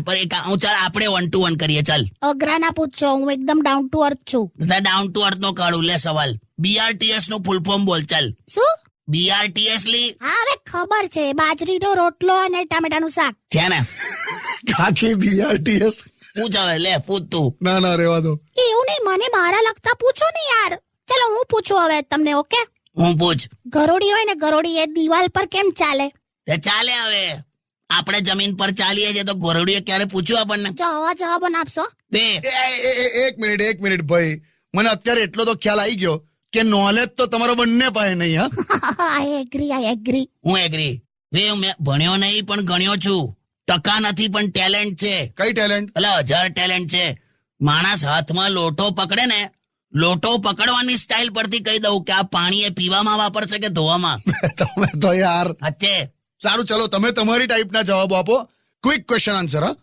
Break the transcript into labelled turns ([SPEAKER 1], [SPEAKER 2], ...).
[SPEAKER 1] પર એક હું ચાલ આપણે 1 to 1 કરીએ. ચાલ
[SPEAKER 2] અઘરા ના પૂછશો, હું એકદમ ડાઉન ટુ અર્થ છું.
[SPEAKER 1] ડાઉન ટુ અર્થ નો કાઢું. લે સવાલ. BRTS નું ફૂલ ફોર્મ બોલ. ચાલ
[SPEAKER 2] શું?
[SPEAKER 1] BRTS લી.
[SPEAKER 2] હા હવે ખબર છે, બાજરીનો રોટલો અને ટામેટાનું શાક
[SPEAKER 1] છે ને.
[SPEAKER 3] કાકી BRTS.
[SPEAKER 1] પૂછ હવે. લે પૂછ તું.
[SPEAKER 3] ના રહેવા દો.
[SPEAKER 2] એવું નહીં, મને મારા લગતા પૂછો ને યાર. ચલો હું પૂછું હવે તમને. ઓકે,
[SPEAKER 1] હું પૂછ.
[SPEAKER 2] ગરોડી હોય ને, ગરોડી એ દિવાલ પર કેમ ચાલે?
[SPEAKER 1] તે ચાલે. હવે આપણે જમીન પર ચાલીએ છીએ તો ગોરડીએ ક્યારે પૂછ્યું આપણને?
[SPEAKER 2] જવાબ આપશો?
[SPEAKER 1] બે.
[SPEAKER 3] એક મિનિટ ભાઈ, મને અત્યારે એટલો તો ખ્યાલ આવી ગયો કે નોલેજ તો તમારો બંને પાસે નહીં. હા,
[SPEAKER 2] આઈ એગ્રી.
[SPEAKER 1] હું એગ્રી. મેં ભણ્યો નહીં પણ ગણ્યો છું. ટકા નથી પણ ટેલેન્ટ છે.
[SPEAKER 3] કઈ ટેલેન્ટ?
[SPEAKER 1] એટલે 1000 ટેલેન્ટ છે. માણસ હાથમાં લોટો પકડે ને, લોટો પકડવાની સ્ટાઇલ પરથી કહી દઉં કે આ પાણી એ પીવામાં વાપરશે કે ધોવામાં.
[SPEAKER 3] તમે તો યાર.
[SPEAKER 1] હચ્ચે.
[SPEAKER 3] સારું, ચલો તમે તમારી ટાઈપના જવાબો આપો. Quick question answer. હા.